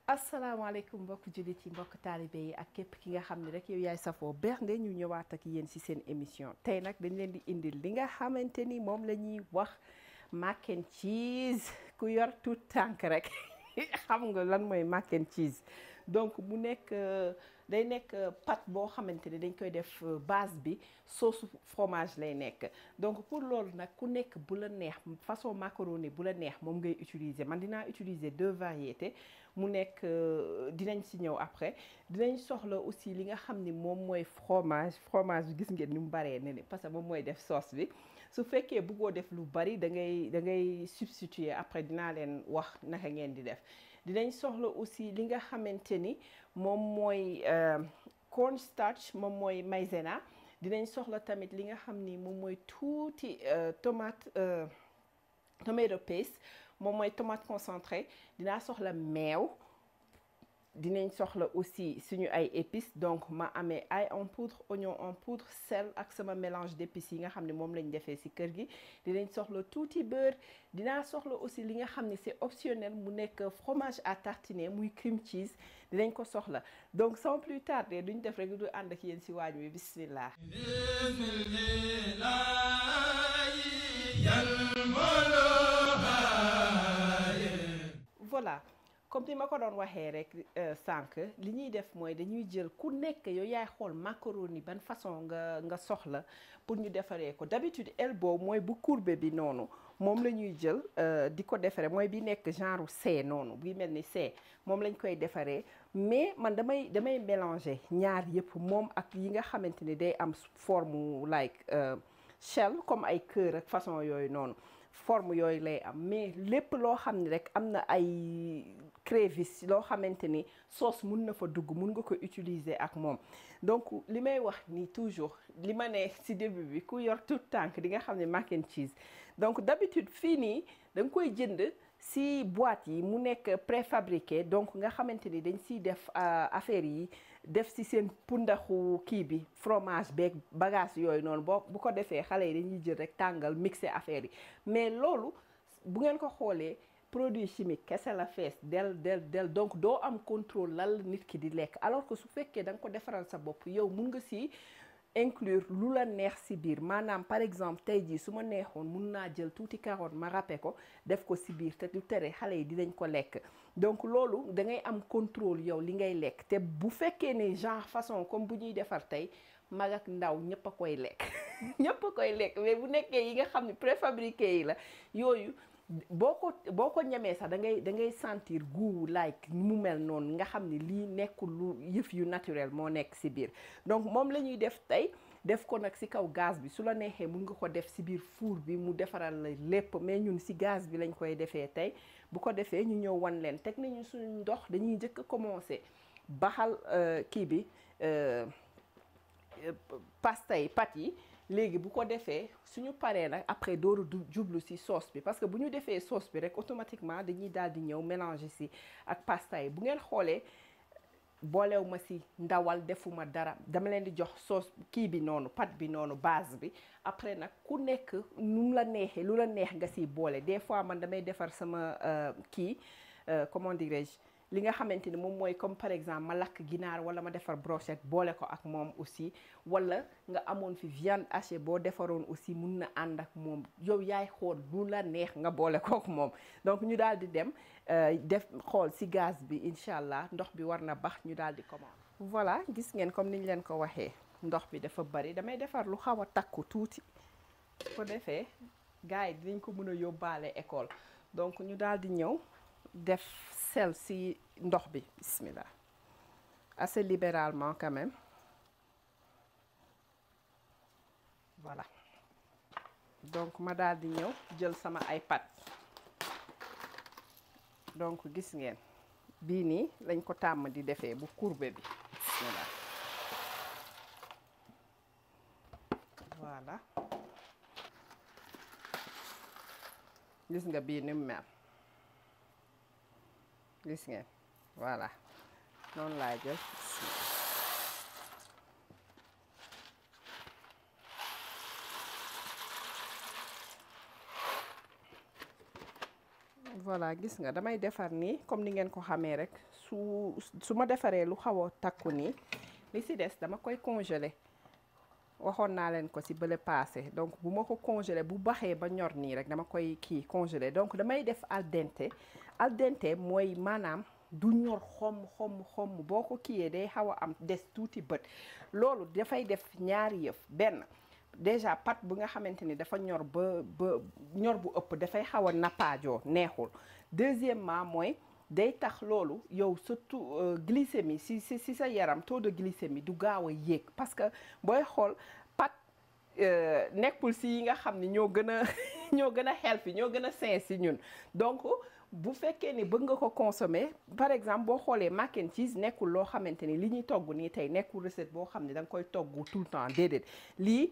asalaamaaleykum mbokk jullit yi mbokk taalibe yi ak képp ki nga xam ne rek yow yaay safoo bernde ñu ñëwaat ak yéen ci seen émission tey nag dañ leen di indil li nga xamante ni moom la ñuy wax mac and cheese ku yor tout tànk rek xam nga lan mooy mac and cheese donc mu nekk day nekk pâte boo xamante ni dañ koy def base bi sauce fromage lay nekk donc pour loolu nag ku nekk bu la neex façon macaroni bu la neex moom ngay utiliser man dinaa utiliser 2 variétés mu nekk dinañ ci ñëw après dinañ soxla aussi li nga xam ni moom mooy fromage bi gis ngeen ni mu baree ne ni parce que moom mooy def sauce bi su fekkee bëggoo def lu bari da ngay substituer après dinaa leen wax naka ngeen di def dinañ soxla aussi li nga xamante ni moom mooy corn starch moom mooy maïzena dinañ soxla tamit li nga xam ni moom mooy tuuti tomato paste moom mooy tomate concentré dinaa soxla meew dinañ soxla aussi suñu ay épices donc ma amee ail en poudre oignon en poudre sel ak sama mélange d'épices yi nga xam ne moom lañ defee ci kër gi dinañ soxla tuuti beurre dinaa soxla aussi li nga xam ne c'est optionnel mu nekk fromage à tartiner muy cream cheese dinañ ko soxla donc sans plus tarder duñ def rek du ànd ak yéen ci waañ wi bismillah voilà comme ni ma ko doon waxee rek sànq li ñuy def mooy dañuy jël ku nekk yow yaay xool macaroni ban façon nga soxla pour ñu defaree ko d'habitude elbow mooy bu courbe bi noonu moom la ñuy jël di ko defaree mooy bi nekk genre C noonu bi mel ni C moom lañ koy defaree mais man damay mélanger ñaar yëpp moom ak yi nga xamante ni day am forme like shell comme ay cœur ak façon yooyu noonu forme yooyu lay am mais lépp loo xam ni rek am na ay crévices loo xamante ni sauce mun na fa dugg mun nga ko utiliser ak moom donc li may wax ni toujours li ma ne ci début bi ku yor tout tànk di nga xam ne mac and cheese donc d'habitude fii nii da nga koy jënd ci boîte yi mu nekk préfabriqué donc nga xamante ni dañ ciy def affaire yi def ci seen pundaxu kii bi fromage beeg bagage yooyu noonu bu ko defee xale yi dañuy jël rek tàngal mixer affaire yi mais loolu bu ngeen ko xoolee produit chimique kese la fees del donc doo am contrôle lan la nit ki di lekk alors que su fekkee da nga ko defaral sa bopp yow mun nga ci inclure lu la neex ci biir maanaam par exemple tey jii su ma neexoon mun naa jël tuuti carotte ma râpé ko def ko ci biir te du tere xale yi dinañ ko lekk donc loolu da ngay am contrôle yow li ngay lekk te bu fekkee ne genre façon comme bu ñuy defar tey mag ak ndaw ñëpp a koy lekk ñëpp a koy lekk mais bu nekkee yi nga xam ne préfabriqué yi la yooyu boo ko ñemee sax da ngay sentir goût like mu mel noonu nga xam ne lii nekkul lu yëf yu naturel moo nekk ci biir donc moom la ñuy def tey def ko nag ci kaw gaz bi su la neexee mun nga ko def ci biir four bi mu defaral la lépp mais ñun ci gaz bi lañ koy defee tey bu ko defee ñu ñëw wan leen teg nañu suñu ndox dañuy njëkk a commencer baxal kii bi pasta yi pâte yi léegi bu ko defee suñu paree nag après dooru jublu ci sauce bi parce que bu ñu defee sauce bi rek automatiquement dañuy daal di ñëw mélanger ci ak pasta yi bu ngeen xoolee boolew ma ci ndawal defuma dara dama leen di jox sauce kii bi noonu pâte bi noonu base bi après nag ku nekk nu la neexee lu la neex nga ciy boole des fois man damay defar sama comment dirais-je li nga xamante ni moom mooy comme par exemple ma lakk ginaar wala ma defar brochette boole ko ak moom aussi wala nga amoon fi viande hachée boo defaroon aussi mun na ànd ak moom yow yaay xool lu la neex nga boole ko ak moom donc ñu daal di dem def xool ci gaz bi incha allah ndox bi war na bax ñu daal di commencer. voilà gis ngeen comme niñ leen ko waxee ndox bi dafa bari damay defar lu xaw a takku tuuti ko defee gars yi dinañ ko mën a yóbbaale école donc ñu daal di ñëw def sel ci ndox bi bismillah assez libéralement quand même voilà donc ma daal di ñëw jël sama ay pâte donc gis ngeen bii nii lañ ko tàmm di defee bu courbe bi bismillah voilà gis nga bii ni mu mel gis ngeen voilà noonu laa jël. voilà gis nga damay defar nii comme ni ngeen ko xamee rek su ma defaree lu xaw a takku nii li ci des dama koy congeler waxoon naa leen ko ci bële passé donc bu ma ko congeler bu baxee ba ñor nii rek dama koy kii congeler donc damay def al dente mooy maanaam du ñor xomm boo ko kiiyee day xaw a am des tuuti bët loolu dafay def ñaari yëf benn déjà pat bu nga xamante ni dafa ñor ba ñor bu ëpp dafay xaw a nappaajoo neexul deuxièmement mooy day tax loolu yow surtout glycémie si sa yaram taux de glycémie du gaaw a yéeg parce que booy xool pat nekkul si yi nga xam ni ñoo gën a ñoo gën a healthy ñoo gën a sain si ñun donc bu fekkee ni bëgg nga ko consommer par exemple boo xoolee mac and cheese nekkul loo xamante ni li ñuy togg nii tey nekkul recette boo xam ne da nga koy togg tout le temps déedéet lii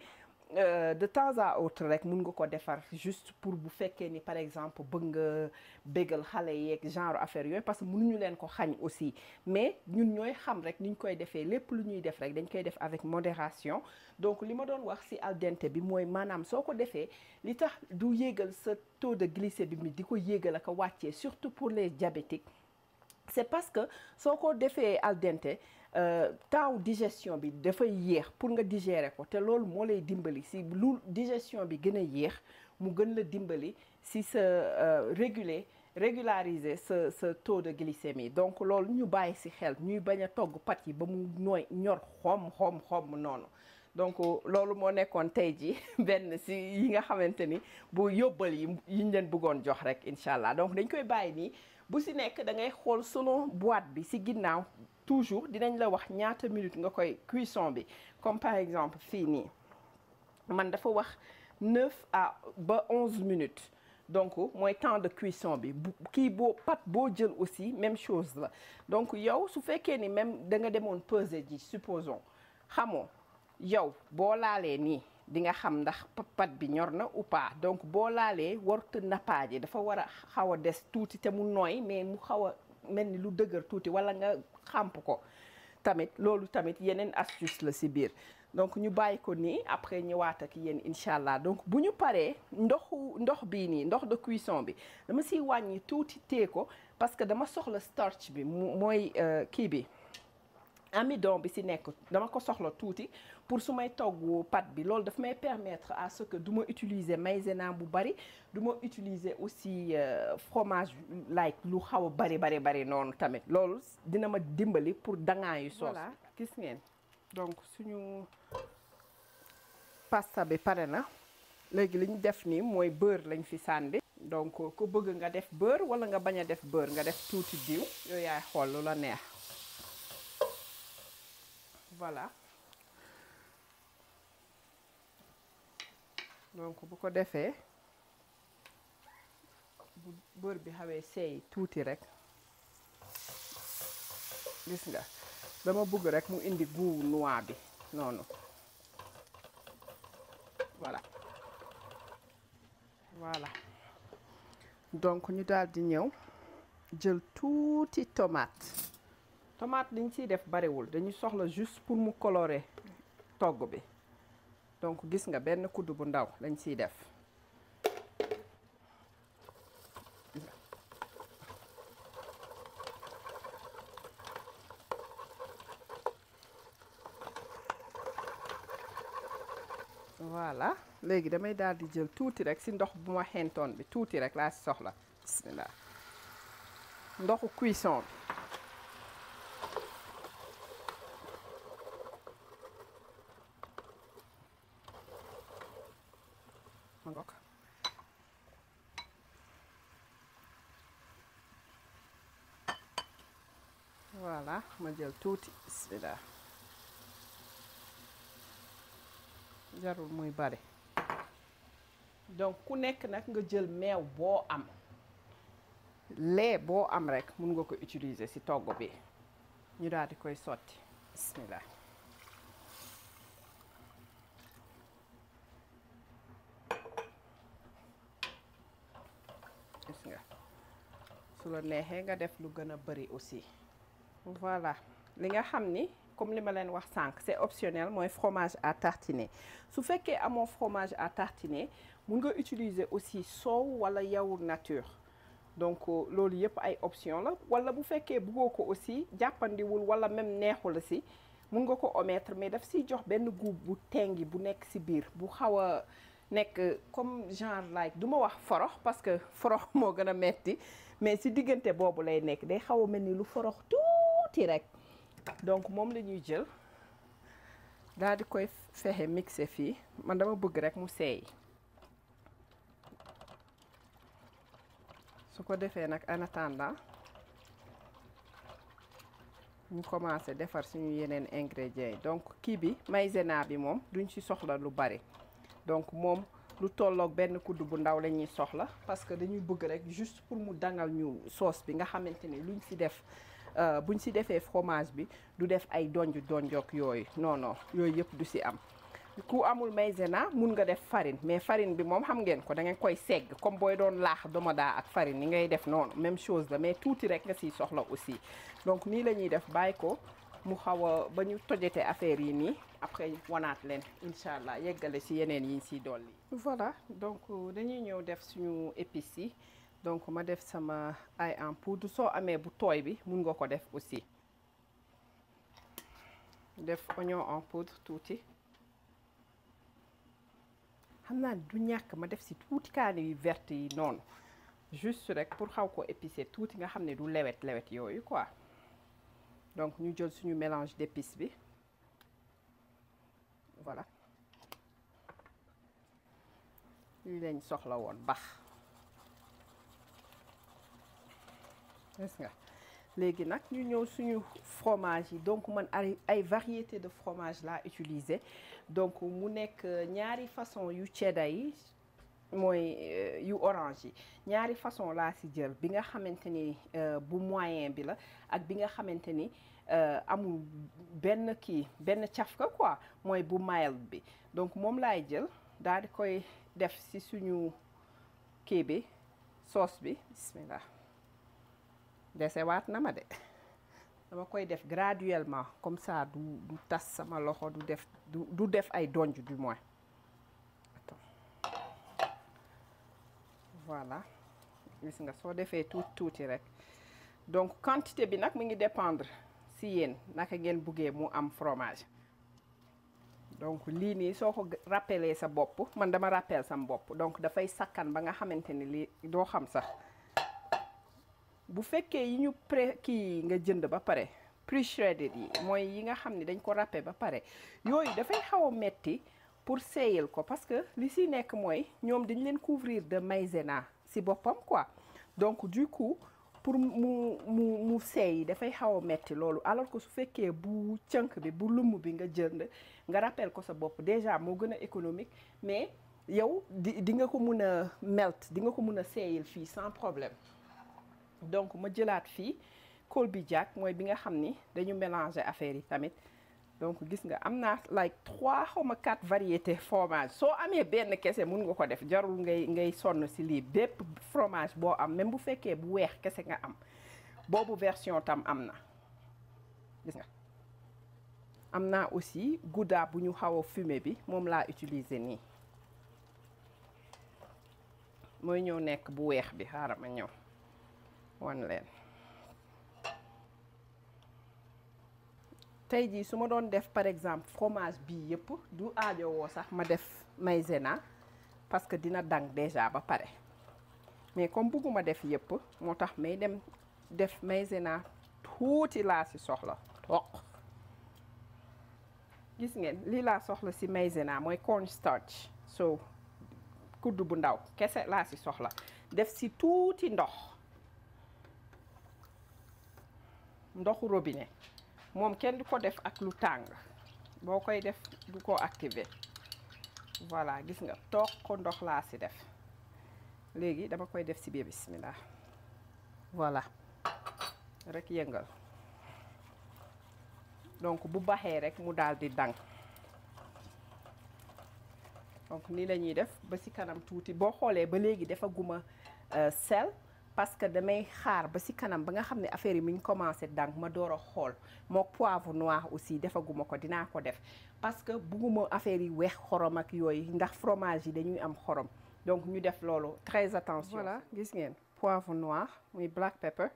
de temps à autre rek mun nga ko defar juste pour bu fekkee ni par exemple bëgg nga bégal xale yeeg genre affaire yooyu parce que mënuñu leen ko xañ aussi mais ñun ñooy xam rek ni ñu koy defee lépp lu ñuy def rek dañ koy def avec modération donc li ma doon wax ci al dente bi mooy maanaam soo ko defee li tax du yéegal sa taux de glycémie bi di ko yéegal ak a wàccee surtout pour les diabétiques c'est parce que soo ko defee al dente temps digestion bi dafay yéex pour nga digérer ko te loolu moo lay dimbali si lu digestion bi gën a yéex mu gën la dimbali si sa régulariser sa taux de glycémie donc loolu ñu bàyyi si xel ñuy bañ a togg pat yi ba mu ñor xom noonu donc loolu moo nekkoon tey ji benn si yi nga xamante ni bu yóbbal yiñ leen bëggoon jox rek incha allah donc dañ koy bàyyi nii bu si nekk da ngay xool selon boîte bi si ginnaaw toujours dinañ la wax ñaata minutes nga koy cuisson bi comme par exemple fii nii man dafa wax 9 à ba 11 minutes donc mooy temps de cuisson bi kii boo pat boo jël aussi même chose la donc yow su fekkee ni même da nga demoon peser ji supposons xamoo yow boo laalee nii di nga xam ndax pat bi ñor na ou pas donc boo laalee warut nappaaje dafa war a xaw a des tuuti te mu nooy mais mu xaw a mel ni lu dëgër tuuti wala nga xamp ko tamit loolu tamit yeneen astuce la ci biir donc ñu bàyyi ko nii après ñëwaat ak yéen incha allah donc bu ñu paree ndox bii nii ndox de cuisson bi dama siy wàññi tuuti tee ko parce que dama soxla starch bi mooy kii bi amidon bi ci nekk dama ko soxla tuuti pour su may togg pat bi loolu daf may permettre à ce que du ma utiliser maïzena bu bari du ma utiliser aussi fromage like lu xaw a bari noonu tamit loolu dina ma dimbali pour dangaayu soos. voilà gis ngeen donc suñu pasta bi pare na léegi li ñu def nii mooy beurre lañ fi sànni. donc ku bëgg nga def beurre wala nga bañ a def beurre nga def tuuti diw yooyu yaay xool lu la neex. voilà donc bu ko defee bu beurre bi xawee seey tuuti rek gis nga dama bëgg rek mu indi goût noix bi noonu voilà donc ñu daal di ñëw jël tuuti tomate liñ ciy def bariwul dañu soxla juste pour mu colorer togg bi donc gis nga benn kuddu bu ndaw lañ ciy def voilà léegi damay daal di jël tuuti rek ci ndox bu ma xentoon bi tuuti rek laa ci soxla bismillah ndoxu cuisson bi voilà ma jël tuuti bismillah jarul muy bari donc ku nekk nag nga jël meew boo am lait boo am rek mun nga ko utiliser ci togg bi ñu daal di koy sotti bismillah gis nga su la neexee nga def lu gën a bari aussi voilà li nga xam ni comme li ma leen wax sànq c'est optionnel mooy fromage à tartiner su fekkee amoo fromage à tartiner mun nga utiliser aussi soow wala yaourt nature donc loolu yëpp ay option la wala bu fekkee bëggoo ko aussi jàppandiwul wala même neexu la si mun nga ko omettre mais daf siy jox benn goût bu tengi bu nekk si biir bu xaw a nekk comme genre like du ma wax forox parce que forox moo gën a metti mais si diggante boobu lay nekk day xaw a mel ni lu forox tuuti rek donc moom la ñuy jël daal di koy fexe mixer fii man dama bëgg rek mu seey su ko defee nag en attendant ñu commencé defar suñu yeneen ingrédients yi donc kii bi maïzena bi moom duñ ci soxla lu bari donc moom lu tolloog benn kudd bu ndaw la ñuy soxla parce que dañuy bëgg rek juste pour mu dangal ñu sauce bi nga xamante ni luñ ci def buñ ci defee fromage bi du def ay donjook yooyu non non yooyu yëpp du ci am ku amul maïzena mun nga def farine mais farine bi moom xam ngeen ko da ngeen koy segg comme booy doon laax domoda ak farine ni ngay def noonu même chose la mais tuuti rek nga ciy soxla aussi donc nii la ñuy def bàyyi ko mu xaw a ba ñu tojate affaire yi nii après wanaat leen incha allah yeggale ci yeneen yi ñu ciy dolli. voilà donc dañuy ñëw def suñu épices yi donc ma def sama ail en poudre soo amee bu tooy bi mun nga ko def aussi def oignon en poudre tuuti. xam naa du ñàkk ma def ci tuuti kaani yu verte yi noonu juste rek pour xaw ko épicé tuuti nga xam ne du lewet yooyu quoi donc ñu jël suñu mélange d'épices bi voilà lii lañ soxla woon bax gis nga léegi nag ñu ñëw suñu fromage yi donc man ay variété de fromage laa utiliser donc mu nekk ñaari façon yu cheddar yi mooy yu orange yi ñaari façon laa ci jël bi nga xamante ni bu moyen bi la ak bi nga xamante ni amul benn cafka quoi mooy bu mild bi donc moom laay jël daal di koy def ci suñu kii bi sauce bi bismillah desewaat na ma de dama koy def graduellement comme ça du tas sama loxo du def ay donj du moins voilà gis nga soo defee tuuti rek donc quantité bi nag mi ngi dépendre si yéen naka ngeen buggee mu am fromage donc lii nii soo ko rappeler sa bopp man dama rappel sam bopp donc dafay sakkan ba nga xamante ni lii doo xam sax bu fekkee yi ñu kii nga jënd ba pare pre-shredded yi mooy yi nga xam ne dañ ko râpé ba pare yooyu dafay xaw a metti pour seeyal ko parce que li si nekk mooy ñoom dañ leen couvrir de maïzena si boppam quoi donc du coup pour mu seey dafay xaw a metti loolu alors que su fekkee bu cënk bi bu lumm bi nga jënd nga rappel ko sa bopp déjà moo gën a économique mais yow di nga ko mun a melt di nga ko mun a seeyal fii sans problème donc ma jëlaat fii Colby Jack mooy bi nga xam ni dañu mélanger affaire yi tamit donc gis nga am naa like 3 xaw ma 4 variétés fromage soo amee benn kese mun nga ko def jarul ngay sonn ci lii bépp fromage boo am même bu fekkee bu weex kese nga am boobu version tam am na gis nga am naa aussi gouda bu ñu xaw a fumé bi moom laa utiliser nii mooy ñëw nekk bu weex bi xaaral ma ñëw wan leen tey jii su ma doon def par exemple fromage bii yëpp du aajowoo sax ma def maïzena parce que dina dang déjà ba pare mais comme bëgguma def yëpp moo tax may dem def maïzena tuuti laa ci soxla toq gis ngeen lii laa soxla ci maïzena mooy cornstarch so kudd bu ndaw kese laa ci soxla def ci tuuti ndoxu robinet moom kenn du ko def ak lu tàng boo koy def du ko activer voilà gis nga toog ko ndox laa ci def léegi dama koy def ci biir bismillah voilà rek yëngal donc bu baxee rek mu daal di dang donc nii la ñuy def ba ci kanam tuuti boo xoolee ba léegi dafa guma sel parce que damay xaar ba ci kanam ba nga xam ne affaire yi mi ngi commencé dang ma door a xool mook poivre noir aussi defaguma ko dinaa ko def parce que bugguma affaire yi weex xorom ak yooyu ndax fromage yi dañuy am xorom donc ñu def loolu très attention. Voilà gis ngeen poivre noir muy black pepper.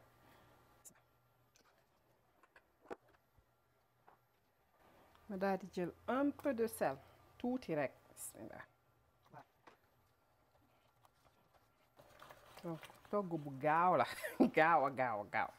ma daal di jël un peu de sel tuuti rek bismillah. donc togg bu gaaw la gaaw a gaaw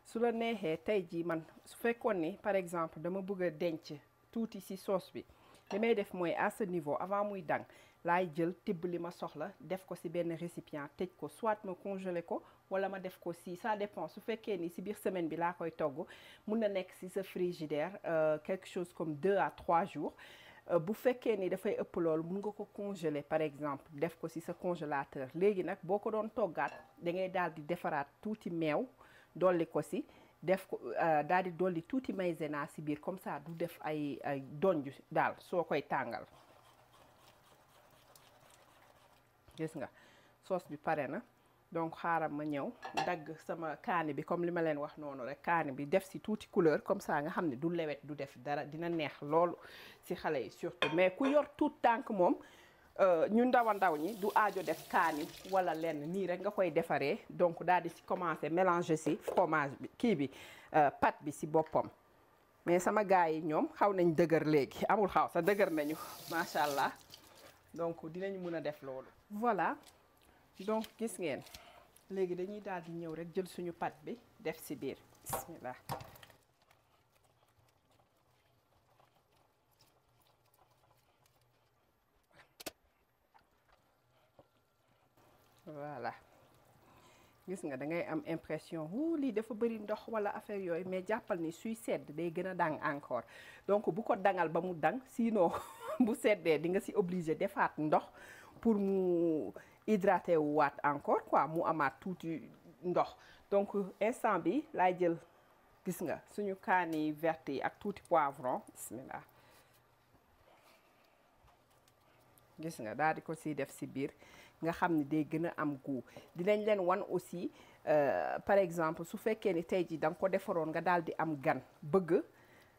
su la neexee tey jii man su fekkoon ni par exemple dama bëgg a denc tuuti ci sauce bi li may def mooy à ce niveau avant muy dang laay jël tibb li ma soxla def ko ci benn récipient tëj ko soit ma congelé ko wala ma def ko ci ça dépend su fekkee ni ci biir semaine bi laa koy togg mun na nekk ci sa frigidaire quelque chose comme 2 à 3 jours bu fekkee ni dafay ëpp loolu mun nga ko congeler par exemple def ko ci sa congélateur léegi nag boo ko doon toggaat da ngay daal di defaraat tuuti meew dolli ko ci def ko daal di dolli tuuti maïzena ci biir comme ça du def ay donju daal soo koy tàngal gis nga sauce bi pare na donc xaaral ma ñëw dagg sama kaani bi comme li ma leen wax noonu rek kaani bi def ci tuuti couleur comme ça nga xam ne du lewet du def dara dina neex loolu ci xale yi surtout mais ku yor tout tànk moom ñu ndaw ñi du aajo def kaani wala lenn nii rek nga koy defaree donc daal di ci commencer mélanger ci fromage bi kii bi pâte bi ci boppam mais sama gars yi ñoom xaw nañ dëgër léegi amul xaw sa dëgër nañu macha allah donc dinañ mën a def loolu. voilà donc gis ngeen léegi dañuy daal di ñëw rek jël suñu pâte bi def ci biir bismillah. voilà gis nga da ngay am impression lii dafa bëri ndox wala affaire yooyu mais jàppal ni suy sedd day gën a dang encore donc bu ko dangal ba mu dang sinon bu seddee di nga ci obligé defaat ndox pour mu hydraté wu waat encore quoi mu amaat tuuti ndox donc instant bi laay jël gis nga suñu kaani verte yi ak tuuti poivron bismillah gis nga daal di ko ciy def ci biir nga xam ni day gën a am goût dinañ leen wan aussi par exemple su fekkee ni tey jii da nga ko defaroon nga daal di am gan bëgg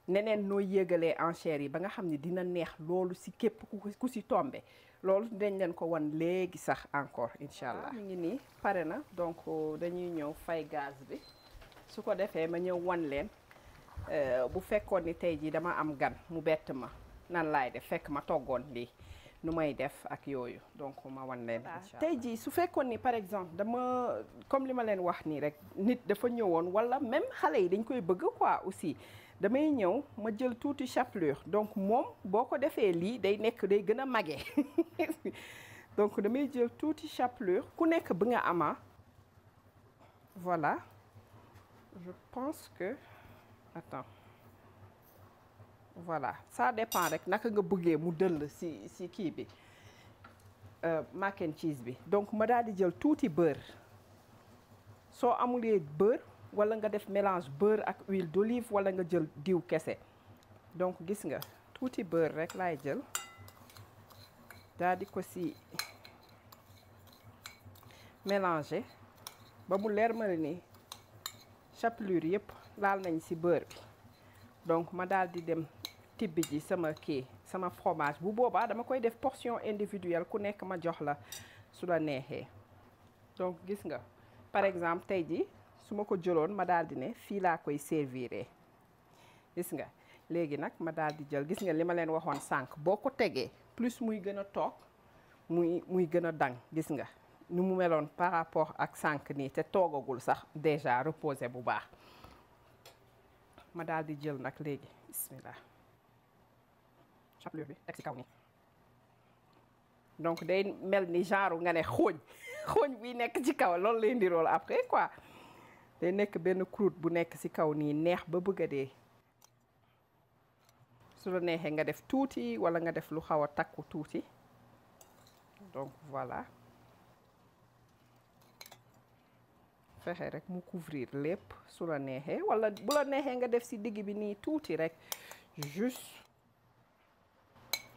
neneen noo yégalee enchères yi ba nga xam ni dina neex loolu ci képp ku ci tombe loolu dinañ leen ko wan léegi sax encore incha allah. mi ngi nii pare na donc dañuy ñëw fay gaz bi su ko defee ma ñëw wan leen bu fekkoon ni tey jii dama am gan mu bett ma nan laay def fekk ma toggoon lii nu may def ak yooyu donc ma wan leen tey jii su fekkoon ni par exemple dama comme li ma leen wax nii rek nit dafa ñëwoon wala même xale yi dañ koy bëgg quoi aussi damay ñëw ma jël tuuti chapelure donc moom boo ko defee lii day nekk day gën a mage donc damay jël tuuti chapelure ku nekk bi nga ama voilà je pense que attends voilà ça dépend rek naka nga bëggee mu dëll ci kii bi mac and cheese bi donc ma daal di jël tuuti beurre soo amulee beurre wala nga def mélange beurre ak huile d'olive wala nga jël diw kese donc gis nga tuuti beurre rek laay jël daal di ko ci mélanger ba mu leer ma ni chapelure yëpp laal nañ ci beurre bi donc ma daal di dem tibbi ji sama fromage bu boobaa dama koy def portion individuelle ku nekk ma jox la su la neexee donc gis nga par exemple tey ji su ma ko jëloon ma daal di ne fii laa koy servir gis nga léegi nag ma daal di jël gis nga li ma leen waxoon sànq boo ko tegee plus muy gën a toog muy gën a dang gis nga nu mu meloon par rapport ak sànq nii te toogagul sax déjà reposé bu baax ma daal di jël nag léegi bismillah chapelure bi teg ci kaw nii donc day mel ni genre nga ne xooñ bi nekk ci kaw loolu lay ndirool après quoi day nekk benn croûte bu nekk ci kaw nii neex ba bëgg a dee su la neexee nga def tuuti wala nga def lu xaw a takku tuuti donc voilà fexe rek mu couvrir lépp su la neexee wala bu la neexee nga def ci digg bi nii tuuti rek juste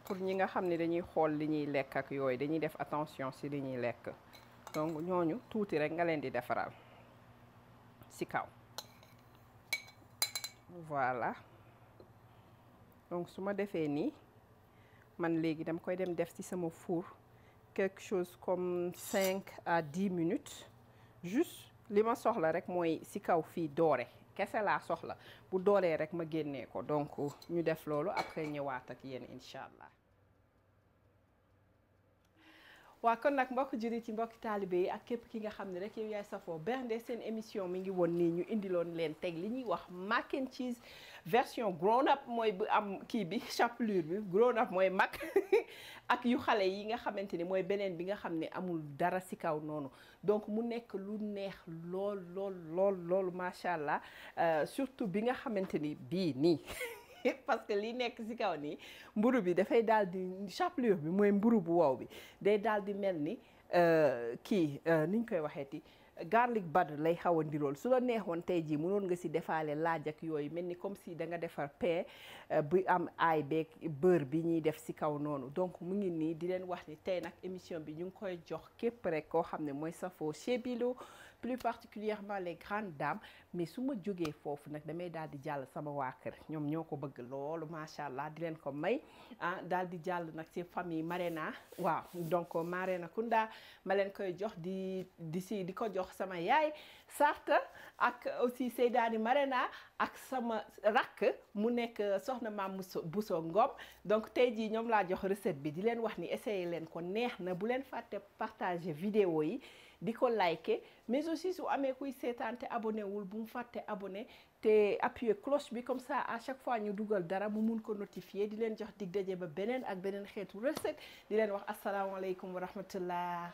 pour ñi nga xam ne dañuy xool li ñuy lekk ak yooyu dañuy def attention ci li ñuy lekk donc ñooñu tuuti rek nga leen di defaral ci kaw voilà donc su ma defee nii man léegi dama koy dem def ci sama four quelque chose comme 5 à 10 minutes juste li ma soxla rek mooy ci kaw fii doore kese laa soxla bu dooree rek ma génnee ko donc ñu def loolu après ñëwaat ak yéen incha allah. waa kon nag mbokk jullit yi mbokki taalibe yi ak képp ki nga xam ne rek yow yaay safoo bernde seen émission mi ngi woon nii ñu indiloon leen teg li ñuy wax mac and cheese version grown up mooy bu am kii bi chapelure bi grown up mooy mag ak yu xale yi nga xamante ni mooy beneen bi nga xam ne amul dara ci kaw noonu donc mu nekk lu neex lool macha allah surtout bi nga xamante ni bii nii parce que li nekk ci kaw nii mburu bi dafay daal di chapelure bi mooy mburu bu wow bi day daal di mel ni kii niñ koy waxeeti garlic butter lay xaw a ndirool su la neexoon tey jii mënoon nga ci defaale laaj ak yooyu mel ni comme si da nga defar pain bu am aay beeg beurre bi ñuy def ci kaw noonu donc mu ngi nii di leen wax ni tey nag émission bi ñu ngi koy jox képp rek koo xam ne mooy safoo chez Bilo plus particulièrement les grandes dames mais su ma jógee foofu nag damay daal di jàll sama waa kër ñoom ñoo ko bëgg loolu macha allah di leen ko may daal di jàll nag ci famille Marena waaw donc Marena Kunda ma leen koy jox di ko jox sama yaay Sarta ak aussi Seydani Marena ak sama rakk mu nekk soxna Maam Bousso Ngom donc tey jii ñoom laa jox recette bi di leen wax ni essayé leen ko neex na bu leen fàtte partager vidéo yi di ko liker mais aussi su amee kuy seetaan te abonné wul bu mu fàtte abonné te appuyer cloche bi comme ça à chaque fois ñu dugal dara mu mun ko notifier di leen jox dig daje ba beneen ak beneen xeetu recette di leen wax asalaamaaleykum wa rahmatullah